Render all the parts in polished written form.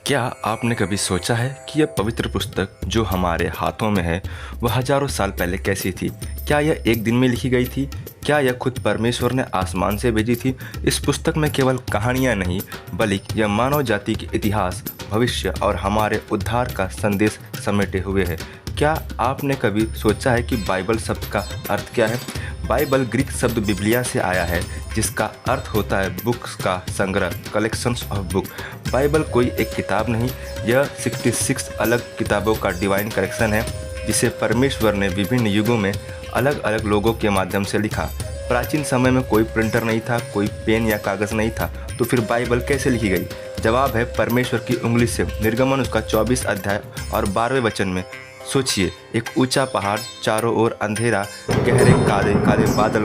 क्या आपने कभी सोचा है कि यह पवित्र पुस्तक जो हमारे हाथों में है वह हजारों साल पहले कैसी थी? क्या यह एक दिन में लिखी गई थी? क्या यह खुद परमेश्वर ने आसमान से भेजी थी? इस पुस्तक में केवल कहानियाँ नहीं, बल्कि यह मानव जाति के इतिहास, भविष्य और हमारे उद्धार का संदेश समेटे हुए है। क्या आपने कभी सोचा है कि बाइबल शब्द का अर्थ क्या है? बाइबल ग्रीक शब्द बिब्लिया से आया है, जिसका अर्थ होता है बुक्स का संग्रह, कलेक्शंस ऑफ बुक। बाइबल कोई एक किताब नहीं, यह 66 अलग किताबों का डिवाइन कलेक्शन है, जिसे परमेश्वर ने विभिन्न युगों में अलग अलग लोगों के माध्यम से लिखा। प्राचीन समय में कोई प्रिंटर नहीं था, कोई पेन या कागज़ नहीं था, तो फिर बाइबल कैसे लिखी गई? जवाब है परमेश्वर की उंगली से। निर्गमन उसका 24 अध्याय और 12वें वचन में। सोचिए, एक ऊंचा पहाड़, चारों ओर अंधेरा, गहरे काले काले बादल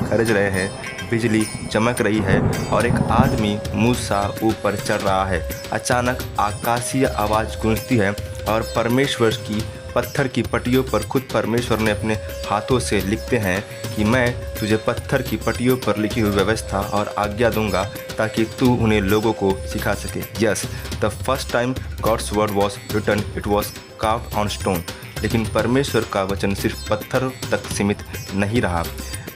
गरज रहे हैं, बिजली चमक रही है और एक आदमी मूसा ऊपर चढ़ रहा है। अचानक आकाशीय आवाज़ गूंजती है और परमेश्वर की पत्थर की पट्टियों पर खुद परमेश्वर ने अपने हाथों से लिखते हैं कि मैं तुझे पत्थर की पट्टियों पर लिखी हुई व्यवस्था और आज्ञा दूंगा ताकि तू उन्हें लोगों को सिखा सके। Yes, the first time God's word was written it was carved on stone. लेकिन परमेश्वर का वचन सिर्फ पत्थर तक सीमित नहीं रहा।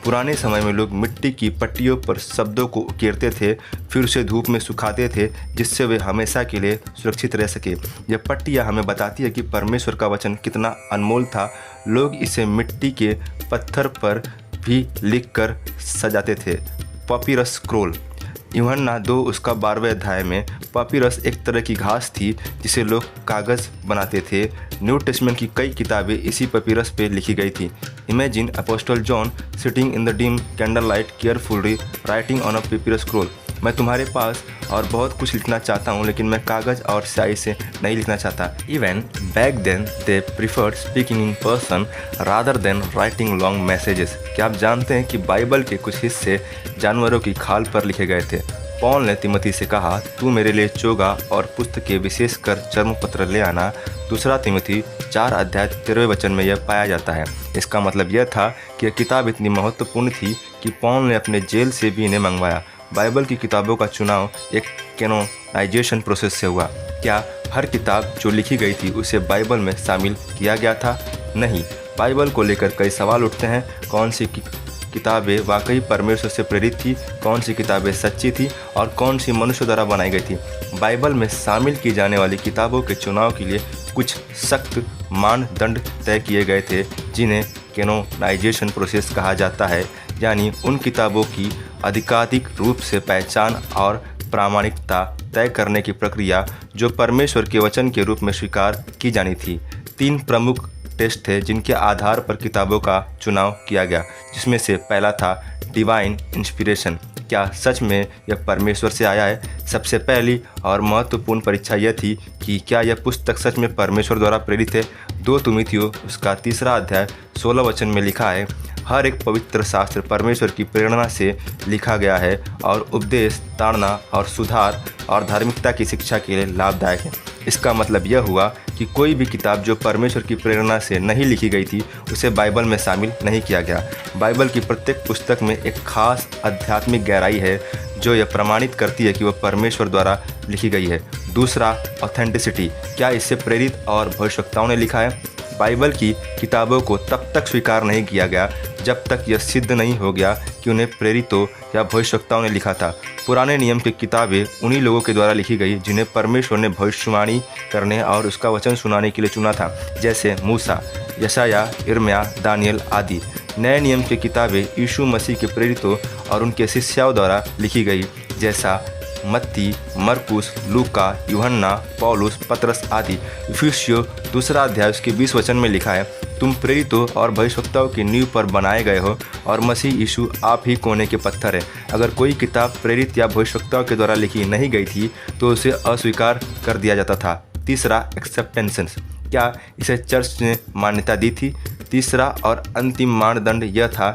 पुराने समय में लोग मिट्टी की पट्टियों पर शब्दों को उकेरते थे, फिर उसे धूप में सुखाते थे, जिससे वे हमेशा के लिए सुरक्षित रह सके। यह पट्टियाँ हमें बताती है कि परमेश्वर का वचन कितना अनमोल था। लोग इसे मिट्टी के पत्थर पर भी लिखकर सजाते थे। पपीरस स्क्रोल, यूहन्ना 2 उसका 12वें अध्याय में। पपीरस एक तरह की घास थी जिसे लोग कागज़ बनाते थे। न्यू टेस्टमेंट की कई किताबें इसी पपीरस पे लिखी गई थी। Imagine apostle John sitting in the dim candle light carefully writing on a papyrus scroll. मैं तुम्हारे पास और बहुत कुछ लिखना चाहता हूँ, लेकिन मैं कागज़ और स्याही से नहीं लिखना चाहता। Even back then they preferred speaking in person rather than writing long messages. क्या आप जानते हैं कि बाइबल के कुछ हिस्से जानवरों की खाल पर लिखे गए थे? पौल ने तिमोथी से कहा, तू मेरे लिए चोगा और पुस्तकें विशेषकर चर्मपत्र ले आना। दूसरा तिमोथी 4 अध्याय 13वें वचन में यह पाया जाता है। इसका मतलब यह था कि यह किताब इतनी महत्वपूर्ण थी कि पौल ने अपने जेल से भी इन्हें मंगवाया। बाइबल की किताबों का चुनाव एक कैनोनाइजेशन प्रोसेस से हुआ। क्या हर किताब जो लिखी गई थी उसे बाइबल में शामिल किया गया था? नहीं। बाइबल को लेकर कई सवाल उठते हैं। कौन सी किताबें वाकई परमेश्वर से प्रेरित थी, कौन सी किताबें सच्ची थी और कौन सी मनुष्य द्वारा बनाई गई थी? बाइबल में शामिल की जाने वाली किताबों के चुनाव के लिए कुछ सख्त मानदंड तय किए गए थे, जिन्हें कैनोनाइजेशन प्रोसेस कहा जाता है, यानी उन किताबों की आधिकारिक रूप से पहचान और प्रामाणिकता तय करने की प्रक्रिया जो परमेश्वर के वचन के रूप में स्वीकार की जानी थी। 3 प्रमुख टेस्ट थे जिनके आधार पर किताबों का चुनाव किया गया, जिसमें से पहला था डिवाइन इंस्पिरेशन। क्या सच में यह परमेश्वर से आया है? सबसे पहली और महत्वपूर्ण परीक्षा यह थी कि क्या यह पुस्तक सच में परमेश्वर द्वारा प्रेरित है। 2 तिमुथियुस उसका 3 अध्याय 16 वचन में लिखा है, हर एक पवित्र शास्त्र परमेश्वर की प्रेरणा से लिखा गया है और उपदेश, ताड़ना और सुधार और धार्मिकता की शिक्षा के लिए लाभदायक है। इसका मतलब यह हुआ कि कोई भी किताब जो परमेश्वर की प्रेरणा से नहीं लिखी गई थी उसे बाइबल में शामिल नहीं किया गया। बाइबल की प्रत्येक पुस्तक में एक खास आध्यात्मिक गहराई है जो यह प्रमाणित करती है कि वह परमेश्वर द्वारा लिखी गई है। दूसरा, ऑथेंटिसिटी। क्या इससे प्रेरित और भविष्यवक्ताओं ने लिखा है? बाइबल की किताबों को तब तक स्वीकार नहीं किया गया जब तक यह सिद्ध नहीं हो गया कि उन्हें प्रेरितों या भविष्यवक्ताओं ने लिखा था। पुराने नियम की किताबें उन्हीं लोगों के द्वारा लिखी गई जिन्हें परमेश्वर ने भविष्यवाणी करने और उसका वचन सुनाने के लिए चुना था, जैसे मूसा, यशायाह, यिर्मयाह, दानियल आदि। नए नियम की किताबें यीशु मसीह के प्रेरितों और उनके शिष्यों द्वारा लिखी गई, जैसा मत्ती, मरकुस, लूका, यूहन्ना, पौलुस, पतरस आदि। इफिसियों 2 अध्याय उसके 20 वचन में लिखा है, तुम प्रेरितों और भविष्यवक्ताओं की नींव पर बनाए गए हो और मसीह यीशु आप ही कोने के पत्थर है। अगर कोई किताब प्रेरित या भविष्यवक्ताओं के द्वारा लिखी नहीं गई थी तो उसे अस्वीकार कर दिया जाता था। तीसरा, एक्सेप्टेंस। क्या इसे चर्च ने मान्यता दी थी? तीसरा और अंतिम मानदंड यह था,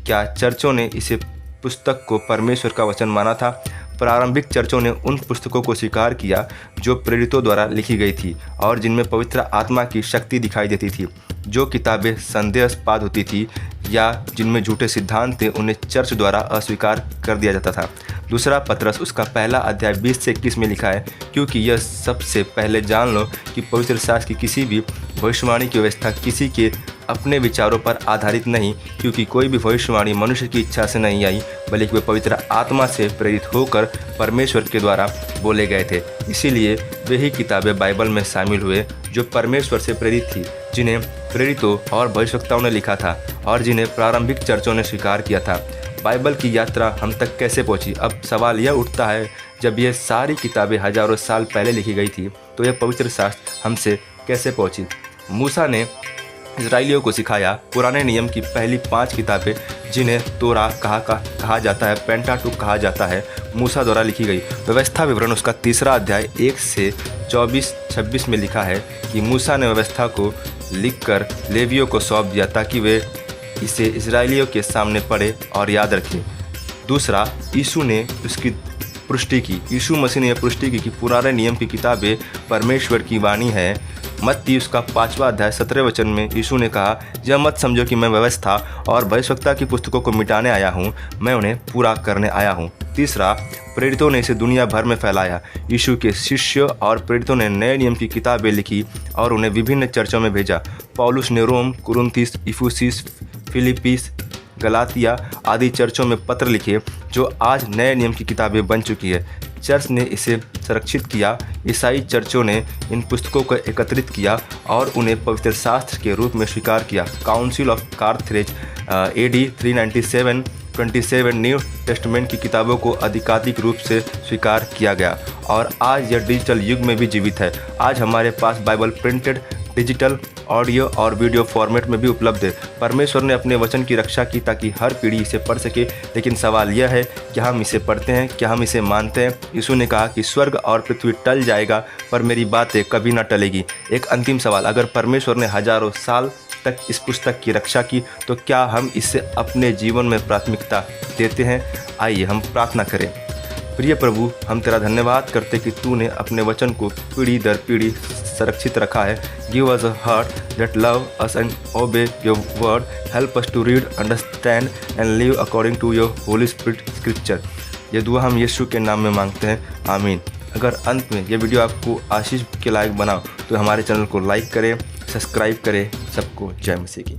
क्या चर्चों ने इसे पुस्तक को परमेश्वर का वचन माना था? प्रारंभिक चर्चों ने उन पुस्तकों को स्वीकार किया जो प्रेरितों द्वारा लिखी गई थी और जिनमें पवित्र आत्मा की शक्ति दिखाई देती थी। जो किताबें संदेहास्पद होती थी या जिनमें झूठे सिद्धांत थे उन्हें चर्च द्वारा अस्वीकार कर दिया जाता था। दूसरा पतरस उसका पहला अध्याय 20 से 21 में लिखा है, क्योंकि यह सबसे पहले जान लो कि पवित्र शास्त्र की किसी भी भविष्यवाणी की व्यवस्था किसी के अपने विचारों पर आधारित नहीं, क्योंकि कोई भी भविष्यवाणी मनुष्य की इच्छा से नहीं आई, बल्कि वे पवित्र आत्मा से प्रेरित होकर परमेश्वर के द्वारा बोले गए थे। इसीलिए वे ही किताबें बाइबल में शामिल हुए जो परमेश्वर से प्रेरित थी, जिन्हें प्रेरितों और भविष्यवक्ताओं ने लिखा था और जिन्हें प्रारंभिक चर्चों ने स्वीकार किया था। बाइबल की यात्रा हम तक कैसे पहुंची? अब सवाल यह उठता है, जब यह सारी किताबें हजारों साल पहले लिखी गई थी तो यह पवित्र शास्त्र हमसे कैसे पहुंची? मूसा ने इजराइलियों को सिखाया। पुराने नियम की पहली 5 किताबें, जिन्हें तोरा कहा जाता है, पेंटाटुक कहा जाता है, मूसा द्वारा लिखी गई। व्यवस्था विवरण उसका 3 अध्याय 1 से 24-26 में लिखा है कि मूसा ने व्यवस्था को लिखकर लेवियों को सौंप दिया ताकि वे इसे इजराइलियों के सामने पढ़े और याद रखें। दूसरा, यीशु ने उसकी पुष्टि की। यीशु मसीह ने यह पुष्टि की कि पुराने नियम की किताबें परमेश्वर की वाणी है। मत्ती उसका 5वां अध्याय 17 वचन में यीशु ने कहा, यह मत समझो कि मैं व्यवस्था और भविष्यवक्ता की पुस्तकों को मिटाने आया हूँ, मैं उन्हें पूरा करने आया हूँ। तीसरा, प्रेरितों ने इसे दुनिया भर में फैलाया। यीशु के शिष्य और प्रेरितों ने नए नियम की किताबें लिखी और उन्हें विभिन्न चर्चों में भेजा। पौलुस ने रोम, कुरिन्थिस, इफिसुस, फिलिपीस, गलातिया आदि चर्चों में पत्र लिखे जो आज नए नियम की किताबें बन चुकी है। चर्च ने इसे संरक्षित किया। ईसाई चर्चों ने इन पुस्तकों को एकत्रित किया और उन्हें पवित्र शास्त्र के रूप में स्वीकार किया। Council of Carthage AD 397-27 new testament की किताबों को आधिकारिक रूप से स्वीकार किया गया और आज यह डिजिटल युग में भी जीवित है। आज हमारे पास बाइबल प्रिंटेड, डिजिटल, ऑडियो और वीडियो फॉर्मेट में भी उपलब्ध है। परमेश्वर ने अपने वचन की रक्षा की ताकि हर पीढ़ी इसे पढ़ सके, लेकिन सवाल यह है कि हम इसे पढ़ते हैं, क्या हम इसे मानते हैं? यीशु ने कहा कि स्वर्ग और पृथ्वी टल जाएगा पर मेरी बातें कभी न टलेगी। एक अंतिम सवाल, अगर परमेश्वर ने हजारों साल तक इस पुस्तक की रक्षा की तो क्या हम इसे अपने जीवन में प्राथमिकता देते हैं? आइए हम प्रार्थना करें। प्रिय प्रभु, हम तेरा धन्यवाद करते कि तूने अपने वचन को पीढ़ी दर पीढ़ी संरक्षित रखा है। Give us a heart that love us and obey your word. Help us to read, understand and live according to your holy spirit scripture. ये दुआ हम यीशु के नाम में मांगते हैं, आमीन। अगर अंत में यह वीडियो आपको आशीष के लायक बना तो हमारे चैनल को लाइक करें, सब्सक्राइब करें। सबको जय मसीह की।